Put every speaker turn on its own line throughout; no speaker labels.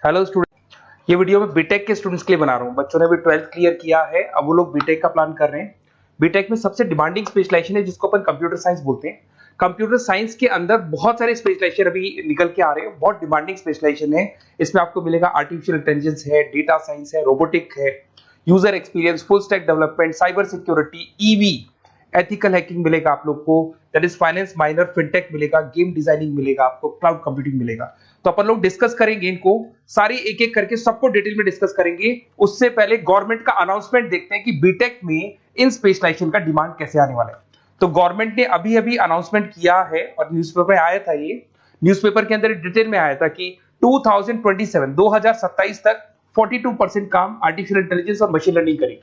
Hello student, ये video मैं BTech के स्टूडेंट्स के लिए बना रहा हूँ। बच्चों ने भी 12th क्लियर किया है, अब वो लोग बीटेक का प्लान कर रहे हैं। बीटेक में सबसे डिमांडिंग स्पेशलाइजेशन है जिसको अपन कंप्यूटर साइंस बोलते हैं। कंप्यूटर साइंस के अंदर बहुत सारे स्पेशलाइजेशन अभी निकल के आ रहे हैं, बहुत डिमांडिंग स्पेशलाइजेशन है। इसमें आपको मिलेगा आर्टिफिशियल इंटेलिजेंस है, डेटा साइंस है, रोबोटिक है, user experience, full stack development, cyber security, EV, ethical hacking मिलेगा आप लोग को, that is finance minor, fintech मिलेगा, गेम डिजाइनिंग मिलेगा आपको, क्लाउड कंप्यूटिंग मिलेगा। तो अपन लोग डिस्कस करेंगे इनको सारी एक एक करके, सबको डिटेल में डिस्कस करेंगे। उससे पहले गवर्नमेंट का अनाउंसमेंट देखते हैं कि बीटेक में इन स्पेशलाइजेशन का डिमांड कैसे आने वाला है। तो गवर्नमेंट ने अभी अभी अनाउंसमेंट किया है और न्यूज़पेपर में आया था, ये न्यूज़पेपर के अंदर डिटेल में आया था कि 2027 तक 42% काम आर्टिफिशियल इंटेलिजेंस और मशीन लर्निंग करेगी।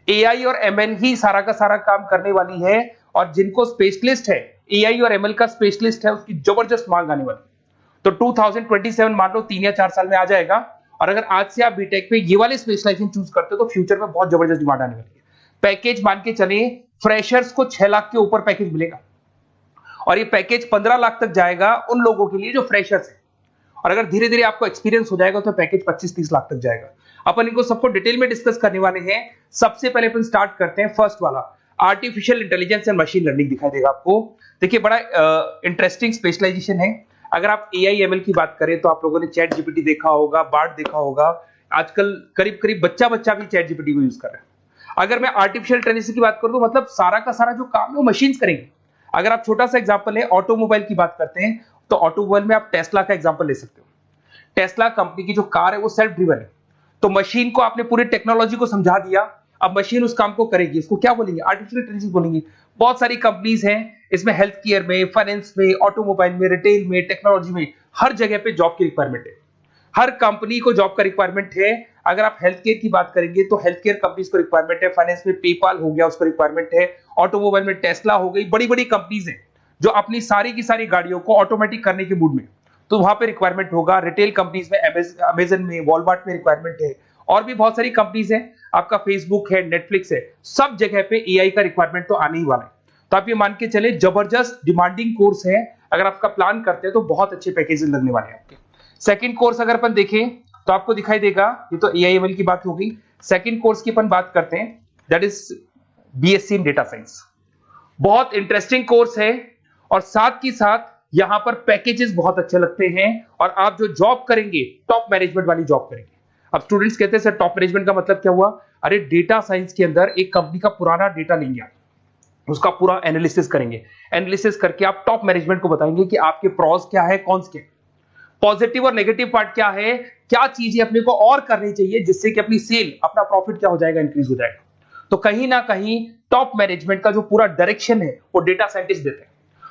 एआई और एमएल ही सारा का सारा काम करने वाली है, और जिनको स्पेशलिस्ट है, एआई और एमएल का स्पेशलिस्ट है, उसकी जबरदस्त मांग आने वाली है। तो 2027 मान लो 3 या 4 साल में आ जाएगा। और अगर आज से आप बीटेक पे ये वाले स्पेशलाइजेशन चूज करते हो तो फ्यूचर में बहुत जबरदस्त डिमांड आने वाली है। पैकेज मान के चले, फ्रेशर्स को 6 लाख के ऊपर पैकेज मिलेगा, और ये पैकेज 15 लाख तक जाएगा उन लोगों के लिए जो फ्रेशर्स है। और अगर धीरे धीरे आपको एक्सपीरियंस हो जाएगा तो पैकेज 25-30 लाख तक जाएगा। अपन इनको सबको डिटेल में डिस्कस करने वाले हैं। सबसे पहले अपन स्टार्ट करते हैं फर्स्ट वाला, artificial intelligence and machine learning दिखाई देगा आपको। देखिए, बड़ा इंटरेस्टिंग स्पेशलाइजेशन है। अगर आप एआई एमएल की बात करें तो आप लोगों ने चैट जीपीटी देखा होगा, बार्ड देखा होगा। आजकल करीब करीब बच्चा भी चैट जीपीटी को यूज कर रहा है। अगर मैं आर्टिफिशियल इंटेलिजेंस की बात करूं तो मतलब सारा का सारा जो काम है वो मशीन्स करेंगे। अगर आप छोटा सा एग्जांपल है, ऑटोमोबाइल की बात करते हैं तो ऑटोमोबाइल में आप टेस्ला का एग्जांपल ले सकते हो। टेस्ला कंपनी की जो कार है वो सेल्फ ड्रिवन है। तो मशीन को आपने पूरी टेक्नोलॉजी को समझा दिया, अब मशीन उस काम को करेगी। इसको क्या बोलेंगे? आर्टिफिशियल इंटेलिजेंस बोलेंगे। बहुत सारी कंपनीज हैं इसमें, हेल्थ केयर में, फाइनेंस में, ऑटोमोबाइल में, रिटेल में, टेक्नोलॉजी में, हर जगह पे जॉब की रिक्वायरमेंट है। हर कंपनी को जॉब का रिक्वायरमेंट है। अगर आप हेल्थ केयर की बात करेंगे तो हेल्थ केयर कंपनीज को रिक्वायरमेंट है, फाइनेंस में पेपाल हो गया उसको रिक्वायरमेंट है, ऑटोमोबाइल में टेस्ला हो गई, बड़ी बड़ी कंपनीज हैं जो अपनी सारी की सारी गाड़ियों को ऑटोमेटिक करने के मूड में, तो वहां पे रिक्वायरमेंट होगा। रिटेल कंपनीज में अमेजन में, वॉलमार्ट में रिक्वायरमेंट है, और भी बहुत सारी कंपनीज हैं, आपका फेसबुक है, नेटफ्लिक्स है, सब जगह पे एआई का रिक्वायरमेंट तो आने ही वाला है। तो आप ये मान के चले जबरदस्त डिमांडिंग कोर्स है। अगर आपका प्लान करते हैं तो बहुत अच्छे पैकेजेस लगने वाले हैं आपके। सेकंड कोर्स अगर अपन देखें तो आपको दिखाई देगा, ये तो एआई एमएल की बात हो गई। सेकंड कोर्स की अपन बात करते हैं, that is BSc in data science. बहुत इंटरेस्टिंग कोर्स है, और साथ ही साथ यहां पर पैकेजेस बहुत अच्छे लगते हैं, और आप जो जॉब करेंगे टॉप मैनेजमेंट वाली जॉब करेंगे। अब स्टूडेंट्स कहते हैं सर टॉप मैनेजमेंट का मतलब क्या हुआ? अरे डेटा साइंस के अंदर एक कंपनी का पुराना डेटा लेंगे आप, उसका पूरा एनालिसिस करेंगे, एनालिसिस करके आप टॉप मैनेजमेंट को बताएंगे कि आपके प्रॉस क्या है, कॉन्स क्या है, पॉजिटिव और नेगेटिव पार्ट क्या है, क्या चीजें अपने को और करनी चाहिए जिससे कि अपनी सेल, अपना प्रॉफिट क्या हो जाएगा, इंक्रीज हो जाएगा। तो कहीं ना कहीं टॉप मैनेजमेंट का जो पूरा डायरेक्शन है वो डेटा साइंटिस्ट देते हैं।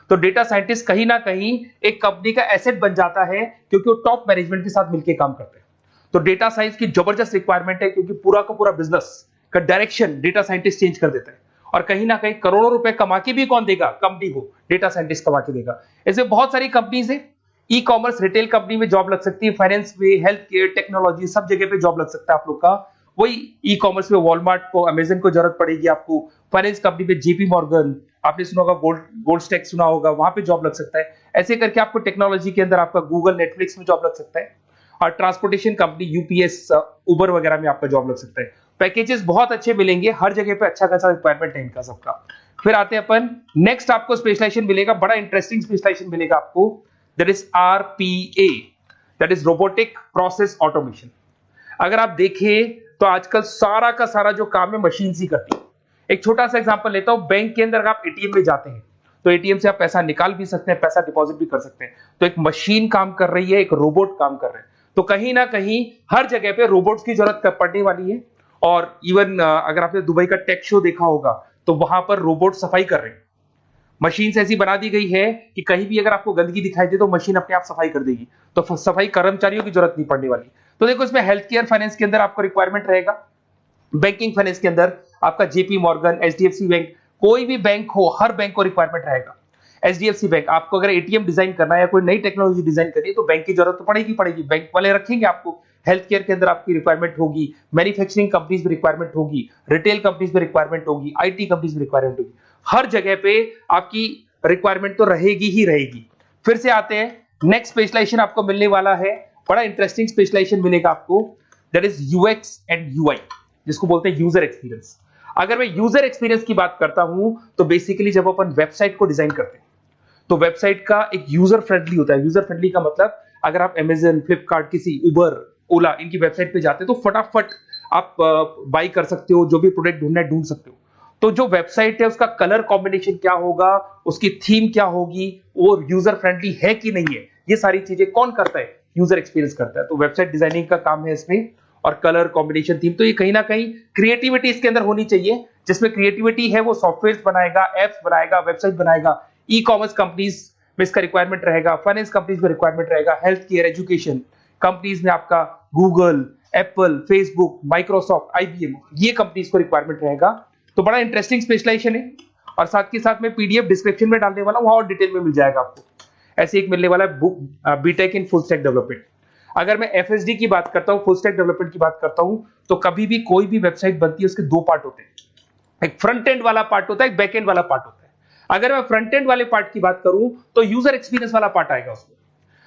तो डेटा साइंटिस्ट कहीं ना कहीं एक कंपनी का एसेट बन जाता है, क्योंकि वो टॉप मैनेजमेंट के साथ मिलकर काम करते हैं। तो डेटा साइंस की जबरदस्त रिक्वायरमेंट है, क्योंकि पूरा का पूरा बिजनेस का डायरेक्शन डेटा साइंटिस्ट चेंज कर देता है। और कहीं ना कहीं करोड़ों रुपए कमा के भी कौन देगा? कंपनी को डेटा साइंटिस्ट कमा के देगा। ऐसे बहुत सारी कंपनीज है, ई कॉमर्स, रिटेल कंपनी में जॉब लग सकती है, फाइनेंस में, हेल्थ केयर, टेक्नोलॉजी, सब जगह पे जॉब लग सकता है आप लोग का। वही ई कॉमर्स में वॉलमार्ट को, अमेजन को जरूरत पड़ेगी आपको। फाइनेंस कंपनी में जेपी मॉर्गन, आपने सुना होगा, गोल्ड स्टैक सुना होगा, वहां पे जॉब लग सकता है। ऐसे करके आपको टेक्नोलॉजी के अंदर आपका गूगल, नेटफ्लिक्स में जॉब लग सकता है। और ट्रांसपोर्टेशन कंपनी, यूपीएस, उबर वगैरह में आपका जॉब लग सकता है। पैकेजेस बहुत अच्छे मिलेंगे, हर जगह पे अच्छा खासा रिक्वायरमेंट है इनका सबका। फिर आते हैं अपन नेक्स्ट, आपको स्पेशलाइजेशन मिलेगा, बड़ा इंटरेस्टिंग स्पेशलाइजेशन मिलेगा आपको, that is RPA, that is robotic process automation. अगर आप देखें तो आजकल सारा का सारा जो काम है मशीन ही करती है। एक छोटा सा एग्जांपल लेता हूं, बैंक के अंदर अगर आप एटीएम में जाते हैं तो एटीएम से आप पैसा निकाल भी सकते हैं, पैसा डिपॉजिट भी कर सकते हैं। तो एक मशीन काम कर रही है, एक रोबोट काम कर रहे हैं। तो कहीं ना कहीं हर जगह पे रोबोट्स की जरूरत पड़ने वाली है। और इवन अगर आपने दुबई का टेक शो देखा होगा तो वहां पर रोबोट सफाई कर रहे हैं। मशीन ऐसी बना दी गई है कि कहीं भी अगर आपको गंदगी दिखाई दे तो मशीन अपने आप सफाई कर देगी, तो सफाई कर्मचारियों की जरूरत नहीं पड़ने वाली। तो देखो, इसमें हेल्थ केयर, फाइनेंस के अंदर आपको रिक्वायरमेंट रहेगा, बैंकिंग फाइनेंस के अंदर आपका जेपी मॉर्गन, एचडीएफसी बैंक, कोई भी बैंक हो, हर बैंक को रिक्वायरमेंट रहेगा। एचडीएफसी बैंक, आपको अगर एटीएम डिजाइन करना है या कोई नई टेक्नोलॉजी डिजाइन करनी है तो बैंक की जरूरत तो पड़ेगी, बैंक वाले रखेंगे आपको। हेल्थ केयर के अंदर आपकी रिक्वायरमेंट होगी, मैन्युफैक्चरिंग कंपनीज में रिक्वायरमेंट होगी, रिटेल कंपनीज में रिक्वायरमेंट होगी, आईटी कंपनीज में रिक्वायरमेंट होगी। हर जगह पे आपकी रिक्वायरमेंट तो रहेगी ही रहेगी। फिर से आते हैं, नेक्स्ट स्पेशलाइजेशन आपको मिलने वाला है बड़ा इंटरेस्टिंग स्पेशलाइजेशन मिलेगा आपको, that is UX and UI, जिसको बोलते हैं यूजर एक्सपीरियंस। अगर मैं यूजर एक्सपीरियंस की बात करता हूं तो बेसिकली जब अपन वेबसाइट को डिजाइन करते हैं तो वेबसाइट का एक यूजर फ्रेंडली होता है। यूजर फ्रेंडली का मतलब अगर आप अमेजन, फ्लिपकार्ट, किसी उबर, ओला इनकी वेबसाइट पे जाते हो तो फटाफट आप बाई कर सकते हो, जो भी प्रोडक्ट ढूंढना है ढूंढ सकते हो। तो जो वेबसाइट है उसका कलर कॉम्बिनेशन क्या होगा, उसकी थीम क्या होगी, वो यूजर फ्रेंडली है कि नहीं है, ये सारी चीजें कौन करता है, यूजर एक्सपीरियंस करता है। तो वेबसाइट डिजाइनिंग का काम है इसमें, और कलर कॉम्बिनेशन, थीम, तो ये कहीं ना कहीं क्रिएटिविटी इसके अंदर होनी चाहिए। जिसमें क्रिएटिविटी है वो सॉफ्टवेयर बनाएगा, एप्स बनाएगा, वेबसाइट बनाएगा। ई कॉमर्स कंपनीज में इसका रिक्वायरमेंट रहेगा, फाइनेंस कंपनीज में रिक्वायरमेंट रहेगा, हेल्थ केयर, एजुकेशन कंपनीज में आपका Google, Apple, Facebook, Microsoft, IBM, ये कंपनीज को रिक्वायरमेंट रहेगा। तो बड़ा इंटरेस्टिंग स्पेशलाइजेशन है, और साथ के साथ में पीडीएफ डिस्क्रिप्शन में डालने वाला हूं, वहां और डिटेल में मिल जाएगा आपको। ऐसे एक मिलने वाला है book, BTech in full stack development. अगर मैं एफएसडी की बात करता हूं, फुल स्टैक डेवलपमेंट की बात करता हूं, तो कभी भी कोई भी वेबसाइट बनती है उसके दो पार्ट होते हैं, एक फ्रंट एंड वाला पार्ट होता है, एक बैक एंड वाला पार्ट होता है। अगर मैं फ्रंट एंड वाले पार्ट की बात करूं तो यूजर एक्सपीरियंस वाला पार्ट आएगा उसमें।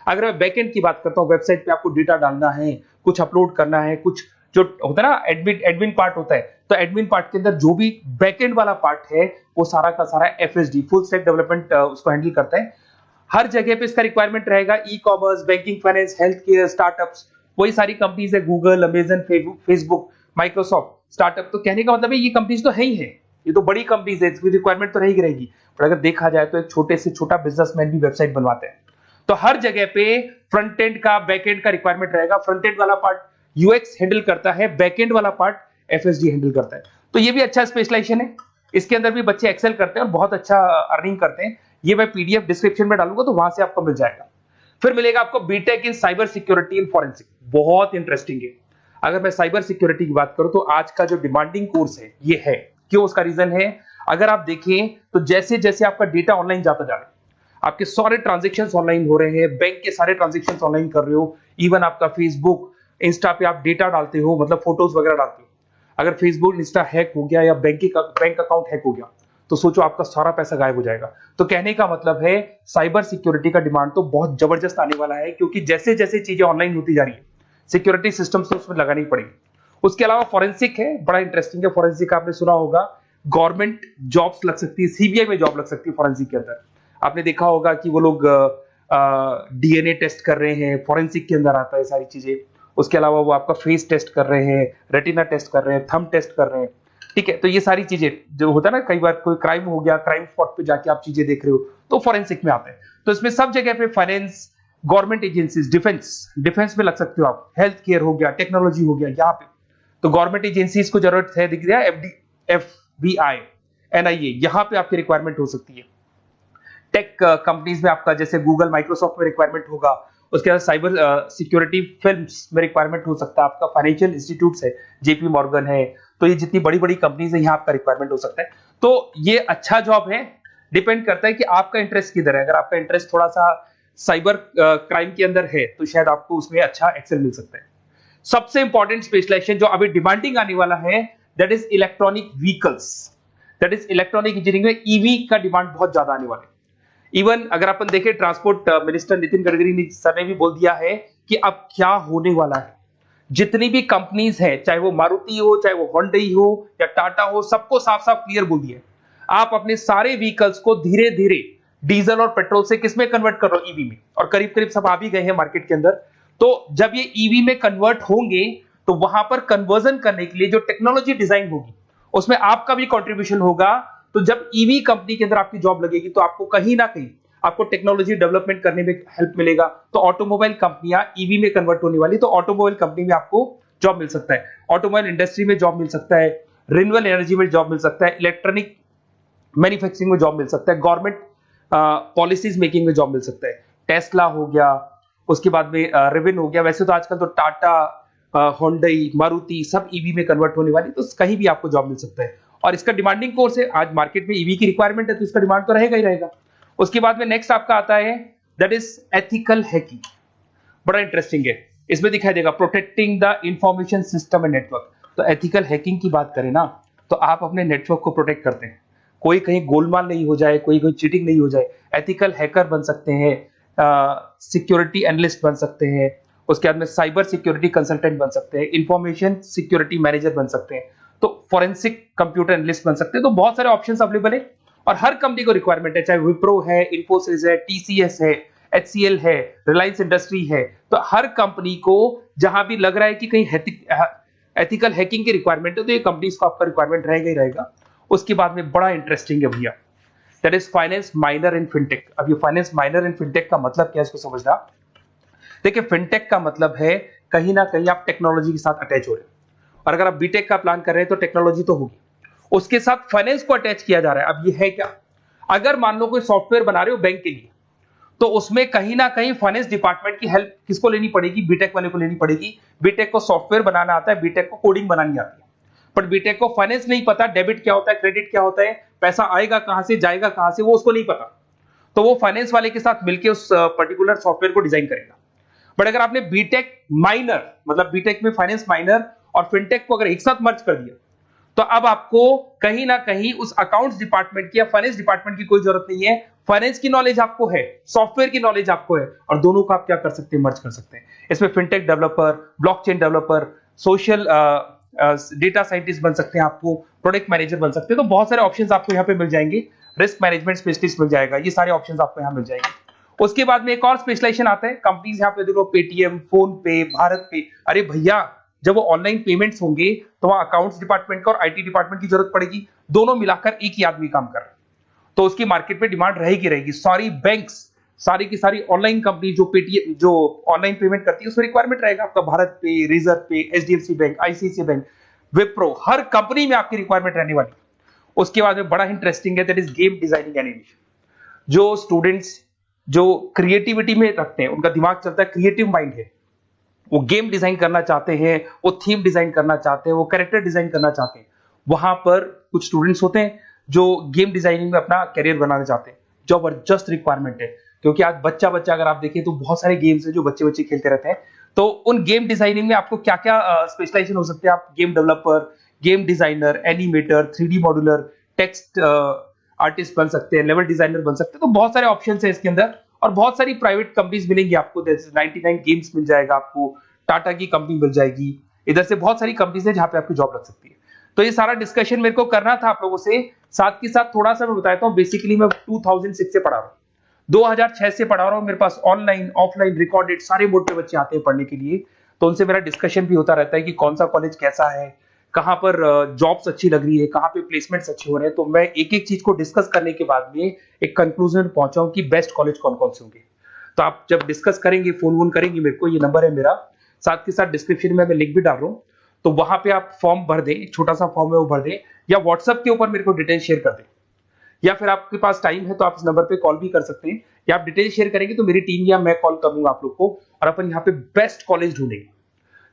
अगर मैं बैक एंड की बात करता हूं, वेबसाइट पे आपको डेटा डालना है, कुछ अपलोड करना है, कुछ जो होता है ना एडमिन पार्ट होता है, तो एडमिन पार्ट के अंदर जो भी बैक एंड वाला पार्ट है वो सारा का सारा एफएसडी, फुल स्टैक डेवलपमेंट, उसको हैंडल करता है। हर जगह पे इसका रिक्वायरमेंट रहेगा। E commerce, banking, finance, health care, startups, वही सारी कंपनीज है, Google, Amazon, Facebook, Microsoft, startup. तो कहने का मतलब है ये कंपनीज तो है ही है, ये तो बड़ी कंपनीज है, इसकी रिक्वायरमेंट तो रहेगी। पर अगर देखा जाए तो एक छोटे से छोटा बिजनेसमैन भी वेबसाइट बनवाते हैं। तो हर जगह पे फ्रंट एंड का, बैक एंड का रिक्वायरमेंट रहेगा। फ्रंट एंड वाला पार्ट यूएक्स हैंडल करता है, बैक एंड वाला पार्ट एफएसडी हैंडल करता है। तो ये भी अच्छा स्पेशलाइजेशन है, इसके अंदर भी बच्चे एक्सेल करते हैं और बहुत अच्छा अर्निंग करते हैं। ये मैं पीडीएफ डिस्क्रिप्शन में डालूंगा तो वहां से आपको मिल जाएगा। फिर मिलेगा आपको BTech in cyber security and forensic, बहुत इंटरेस्टिंग है। अगर मैं साइबर सिक्योरिटी की बात करूं तो आज का जो डिमांडिंग कोर्स है ये है। क्यों? उसका रीजन है, अगर आप देखें तो जैसे जैसे आपका डेटा ऑनलाइन जाता जा रहा है, आपके सारे ट्रांजेक्शंस ऑनलाइन हो रहे हैं, बैंक के सारे ट्रांजेक्शंस ऑनलाइन कर रहे हो, इवन आपका फेसबुक, इंस्टा पे आप डेटा डालते हो, मतलब फोटोज वगैरह डालते हो। अगर फेसबुक, इंस्टा हैक हो गया या बैंक अकाउंट हैक हो गया तो सोचो आपका सारा पैसा गायब हो जाएगा। तो कहने का मतलब है साइबर सिक्योरिटी का डिमांड तो बहुत जबरदस्त आने वाला है, क्योंकि जैसे जैसे चीजें ऑनलाइन होती जा रही है सिक्योरिटी सिस्टम्स तो उसमें लगानी पड़ेगी। उसके अलावा फॉरेंसिक है, बड़ा इंटरेस्टिंग है। फॉरेंसिक आपने सुना होगा, गवर्नमेंट जॉब्स लग सकती है, सीबीआई में जॉब लग सकती है फॉरेंसिक के अंदर। आपने देखा होगा कि वो लोग डीएनए टेस्ट कर रहे हैं, फॉरेंसिक के अंदर आता है सारी चीजें। उसके अलावा वो आपका फेस टेस्ट कर रहे हैं, रेटिना टेस्ट कर रहे हैं, थंब टेस्ट कर रहे हैं, ठीक है। तो ये सारी चीजें जो होता है ना, कई बार कोई क्राइम हो गया, क्राइम स्पॉट पे जाके आप चीजें देख रहे हो तो फॉरेंसिक में आते हैं। तो इसमें सब जगह पे फाइनेंस, गवर्नमेंट एजेंसीज, डिफेंस में लग सकते हो आप, हेल्थ केयर हो गया, टेक्नोलॉजी हो गया, यहाँ पे तो गवर्नमेंट एजेंसीज को जरूरत है, दिख रहा है, एफबीआई, एनआईए, यहाँ पे आपकी रिक्वायरमेंट हो सकती है। टेक कंपनीज में आपका जैसे गूगल, माइक्रोसॉफ्ट में रिक्वायरमेंट होगा। उसके बाद साइबर सिक्योरिटी फिल्म्स में रिक्वायरमेंट हो सकता है आपका, फाइनेंशियल इंस्टीट्यूट्स है, जेपी मॉर्गन है, तो ये जितनी बड़ी बड़ी कंपनीज है यहाँ आपका रिक्वायरमेंट हो सकता है। तो ये अच्छा जॉब है, डिपेंड करता है कि आपका इंटरेस्ट किधर है। अगर आपका इंटरेस्ट थोड़ा सा साइबर क्राइम के अंदर है तो शायद आपको उसमें अच्छा एक्सेल मिल सकता है। सबसे इंपॉर्टेंट स्पेशलाइजेशन जो अभी डिमांडिंग आने वाला है, that is electronic vehicles, that is electronic engineering में ईवी का डिमांड बहुत ज्यादा आने वाला है। इवन अगर अपन देखें, transport minister Nitin Gadkari sir ने भी बोल दिया है कि अब क्या होने वाला है, जितनी भी कंपनीज है, चाहे वो मारुति हो, चाहे वो होंडई हो या टाटा हो, सबको साफ साफ क्लियर बोल दिया, आप अपने सारे व्हीकल्स को धीरे धीरे डीजल और पेट्रोल से किसमें कन्वर्ट कर रहे हो, ईवी में। और करीब करीब सब आ भी गए हैं मार्केट के अंदर। तो जब ये ईवी में कन्वर्ट होंगे तो वहां पर कन्वर्जन करने के लिए जो टेक्नोलॉजी डिजाइन होगी उसमें आपका भी कंट्रीब्यूशन होगा। तो जब ईवी कंपनी के अंदर आपकी जॉब लगेगी तो आपको कहीं ना कहीं आपको टेक्नोलॉजी डेवलपमेंट करने में हेल्प मिलेगा। तो ऑटोमोबाइल कंपनियां ईवी में कन्वर्ट होने वाली, तो ऑटोमोबाइल कंपनी में आपको जॉब मिल सकता है, ऑटोमोबाइल इंडस्ट्री में जॉब मिल सकता है, रिन्यूएबल एनर्जी में जॉब मिल सकता है, इलेक्ट्रॉनिक मैन्युफैक्चरिंग में जॉब मिल सकता है, गवर्नमेंट पॉलिसीज मेकिंग में जॉब मिल सकता है। टेस्ला हो गया, उसके बाद में रिविन हो गया। वैसे तो आजकल तो टाटा, होंडई, मारुति सब ईवी में कन्वर्ट होने वाली, तो कहीं भी आपको जॉब मिल सकता है। और इसका डिमांडिंग कोर्स है, आज मार्केट में ईवी की रिक्वायरमेंट है तो इसका डिमांड तो रहेगा ही रहेगा। उसके बाद में नेक्स्ट आपका आता है, दैट इज एथिकल हैकिंग, बड़ा इंटरेस्टिंग है। इसमें दिखाई देगा protecting the information system and network. तो एथिकल हैकिंग की बात करें ना, तो आप अपने नेटवर्क को प्रोटेक्ट करते हैं, कोई कहीं गोलमाल नहीं हो जाए, कोई चीटिंग नहीं हो जाए। एथिकल हैकर बन सकते हैं, सिक्योरिटी एनालिस्ट बन सकते हैं, उसके बाद में साइबर सिक्योरिटी कंसल्टेंट बन सकते हैं, इंफॉर्मेशन सिक्योरिटी मैनेजर बन सकते हैं, तो फोरेंसिक कंप्यूटर एनालिस्ट बन सकते हैं। तो बहुत सारे ऑप्शंस अवेलेबल है और हर कंपनी को रिक्वायरमेंट है, चाहे विप्रो है, इन्फोसिस है, टीसीएस है, एचसीएल है, रिलायंस इंडस्ट्री है। तो हर कंपनी को जहां भी लग रहा है कि कहीं एथिकल हैकिंग की रिक्वायरमेंट है तो ये कंपनीज को आपका रिक्वायरमेंट रहेगा ही रहेगा। उसके बाद में बड़ा इंटरेस्टिंग है भैया, that is finance minor in fintech. अब ये फाइनेंस माइनर इन फिनटेक का मतलब क्या है इसको समझना। देखिए फिनटेक का मतलब है कहीं ना कहीं आप टेक्नोलॉजी के साथ अटैच हो रहे हैं, और अगर आप बीटेक का प्लान कर रहे हैं तो टेक्नोलॉजी तो होगी, उसके साथ फाइनेंस को अटैच किया जा रहा है। अब ये है क्या, अगर मान लो कोई सॉफ्टवेयर बना रहे हो बैंक के लिए, तो उसमें कहीं ना कहीं फाइनेंस डिपार्टमेंट की हेल्प किसको लेनी पड़ेगी, बीटेक वाले को लेनी पड़ेगी। बीटेक को सॉफ्टवेयर बनाना आता है, बीटेक को कोडिंग बनानी आती है, पर बीटेक को फाइनेंस नहीं पता, डेबिट क्या होता है, क्रेडिट क्या होता है, पैसा आएगा कहां से, जाएगा कहां से, वो उसको नहीं पता। तो वो फाइनेंस वाले के साथ मिलकर उस पर्टिकुलर सॉफ्टवेयर को डिजाइन करेगा। बट अगर आपने बीटेक माइनर, मतलब बीटेक में फाइनेंस माइनर और फिनटेक को अगर एक साथ मर्ज कर दिया, तो अब आपको कहीं ना कहीं उस अकाउंट्स डिपार्टमेंट की या फाइनेंस डिपार्टमेंट की कोई जरूरत नहीं है। फाइनेंस की नॉलेज आपको है, सॉफ्टवेयर की नॉलेज आपको है, और दोनों को आप क्या कर सकते हैं, मर्ज कर सकते हैं। इसमें fintech developer, blockchain developer, social data scientist बन सकते हैं, आपको प्रोडक्ट मैनेजर बन सकते हैं। तो बहुत सारे ऑप्शंस आपको यहाँ पे मिल जाएंगे, रिस्क मैनेजमेंट स्पेशलिस्ट मिल जाएगा, ये सारे ऑप्शंस आपको यहाँ मिल जाएंगे। उसके बाद में एक और स्पेशलाइजेशन आता है, कंपनीज यहाँ पे देखो पेटीएम, फोन पे, भारत पे। अरे भैया जब वो ऑनलाइन पेमेंट्स होंगे तो वहां अकाउंट्स डिपार्टमेंट का और आईटी डिपार्टमेंट की जरूरत पड़ेगी, दोनों मिलाकर एक ही आदमी काम कर रहा है, तो उसकी मार्केट में डिमांड रहेगी रहेगी। सारी बैंक्स, सारी की सारी ऑनलाइन कंपनी जो पेटीएम, जो ऑनलाइन पेमेंट करती है, उसमें रिक्वायरमेंट रहेगा आपका भारत पे, reserve pay, HDFC bank, ICICI bank, Wipro, हर कंपनी में आपकी रिक्वायरमेंट रहने वाली। उसके बाद में बड़ा इंटरेस्टिंग है, that is game designing animation. जो स्टूडेंट्स जो क्रिएटिविटी में रखते हैं, उनका दिमाग चलता है, क्रिएटिव माइंड है, वो गेम डिजाइन करना चाहते हैं, वो थीम डिजाइन करना चाहते हैं, वो कैरेक्टर डिजाइन करना चाहते हैं, वहां पर कुछ स्टूडेंट्स होते हैं जो गेम डिजाइनिंग में अपना करियर बनाना चाहते हैं। जबरदस्त रिक्वायरमेंट है, क्योंकि आज बच्चा अगर आप देखें तो बहुत सारे गेम्स हैं जो बच्चे खेलते रहते हैं। तो उन गेम डिजाइनिंग में आपको क्या क्या स्पेशलाइजेशन हो सकते हैं, आप game developer, game designer, animator, 3D modular, text artist बन सकते हैं, लेवल डिजाइनर बन सकते हैं। तो बहुत सारे ऑप्शन है इसके अंदर, और बहुत सारी प्राइवेट कंपनीज मिलेंगी आपको, 99 गेम्स मिल जाएगा आपको, टाटा की कंपनी मिल जाएगी, इधर से बहुत सारी कंपनीज है जहां पे आपकी जॉब लग सकती है। तो ये सारा डिस्कशन मेरे को करना था आप लोगों से, साथ के साथ थोड़ा सा मैं बताता हूँ। बेसिकली मैं 2006 से पढ़ा रहा हूँ, 2006 से पढ़ा रहा हूँ, मेरे पास ऑनलाइन ऑफलाइन रिकॉर्डेड सारे मोड पे बच्चे आते हैं पढ़ने के लिए, तो उनसे मेरा डिस्कशन भी होता रहता है कि कौन सा कॉलेज कैसा है, कहां पर जॉब्स अच्छी लग रही है, कहां पे प्लेसमेंट्स अच्छे हो रहे हैं। तो मैं एक एक चीज को डिस्कस करने के बाद में एक कंक्लूजन में पहुंचा हूं कि बेस्ट कॉलेज कौन कौन से होंगे। तो आप जब डिस्कस करेंगे, फोन वोन करेंगे मेरे को, ये नंबर है मेरा, साथ के साथ डिस्क्रिप्शन में मैं लिंक भी डाल रहा हूँ, तो वहां पे आप फॉर्म भर दें, एक छोटा सा फॉर्म है वो भर दें, या व्हाट्सएप के ऊपर मेरे को डिटेल शेयर कर दें, या फिर आपके पास टाइम है तो आप इस नंबर पे कॉल भी कर सकते हैं, या आप डिटेल शेयर करेंगे तो मेरी टीम या मैं कॉल करूंगा आप लोग को, और अपन यहाँ पे बेस्ट कॉलेज ढूंढेंगे।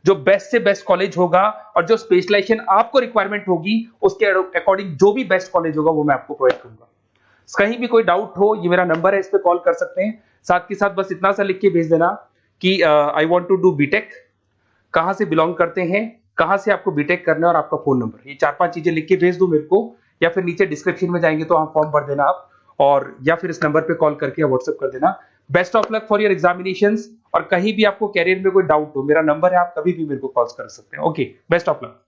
जो बेस्ट से बेस्ट कॉलेज होगा और जो स्पेशलाइजेशन आपको रिक्वायरमेंट होगी उसके अकॉर्डिंग जो भी बेस्ट कॉलेज होगा वो मैं आपको प्रोवाइड करूंगा। कहीं भी कोई डाउट हो, ये मेरा नंबर है, इस पे कॉल कर सकते हैं। साथ के साथ बस इतना सा लिख के भेज देना कि I want to do BTech, कहां से बिलोंग करते हैं, कहां से आपको बीटेक करना है, और आपका फोन नंबर, ये 4-5 चीजें लिख के भेज दो मेरे को, या फिर नीचे डिस्क्रिप्शन में जाएंगे तो आप फॉर्म भर देना आप, और या फिर इस नंबर पे कॉल करके या व्हाट्सएप कर देना। Best of luck for your examinations, और कहीं भी आपको कैरियर में कोई डाउट हो, मेरा नंबर है, आप कभी भी मेरे को कॉल कर सकते हैं। Okay, best of luck.